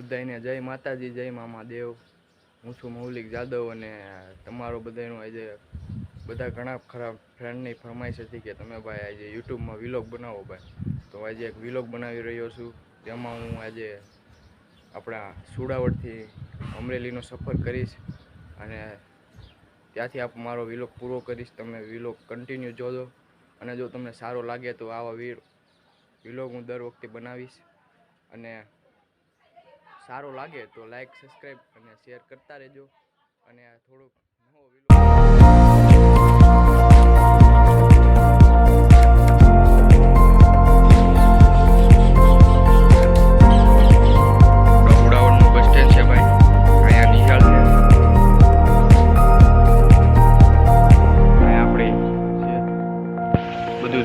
બધાને જય માતાજી, જય મામા દેવ। હું છું મૌલિક જાદવ અને તમારો બધાનું આજે બધા ઘણા ખરાબ ફ્રેન્ડની ફરમાઈશ હતી કે તમે ભાઈ આજે યુટ્યુબમાં વિલોગ બનાવો ભાઈ, તો આજે એક વિલોગ બનાવી રહ્યો છું। તેમાં હું આજે આપણા સુડાવડથી અમરેલીનો સફર કરીશ અને ત્યાંથી આપ મારો વિલોગ પૂરો કરીશ। તમે વિલોગ કન્ટિન્યુ જોજો અને જો તમને સારો લાગે તો આવા વિલોગ હું દર વખતે બનાવીશ અને સારો લાગે તો લાઈક, સબસ્ક્રાઈબ અને શેર કરતા રહેજો। અને થોડુંક નવો વિલોગ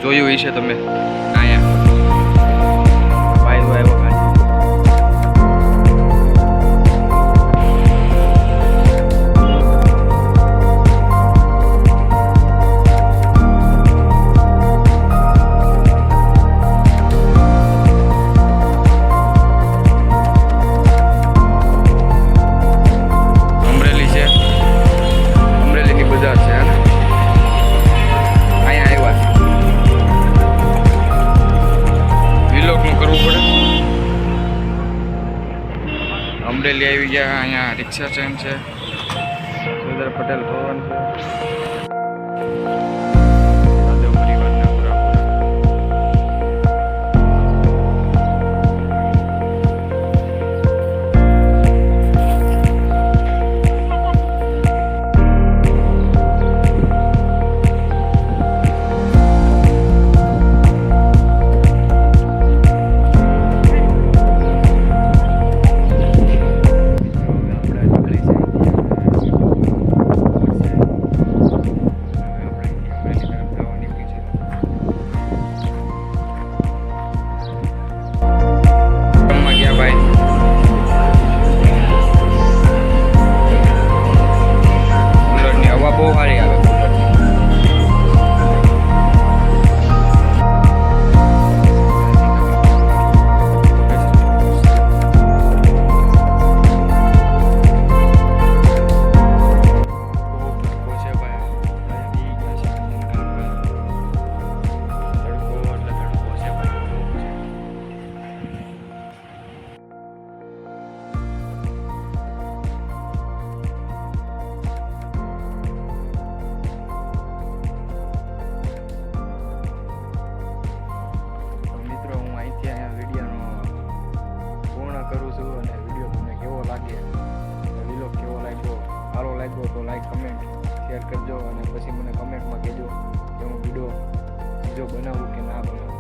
જોયું હશે તમે અહીંયા ભાઈ આવ્યો ગાડી અમરેલી છે, અમરેલીની બજાર છે ને અહીંયા આવ્યા છે। કરવું પડે અમરેલી આવી ગયા। અહીંયા રિક્ષા સ્ટેન્ડ છે, સરદાર પટેલ ભવન છે। કરું છું અને વિડીયો તમને કેવો લાગે, વિલોગ કેવો લાગ્યો, સારો લાગ્યો તો લાઈક, કમેન્ટ, શેર કરજો અને પછી મને કમેન્ટમાં કહેજો કે હું વિડીયો બનાવું કે ના બનાવું।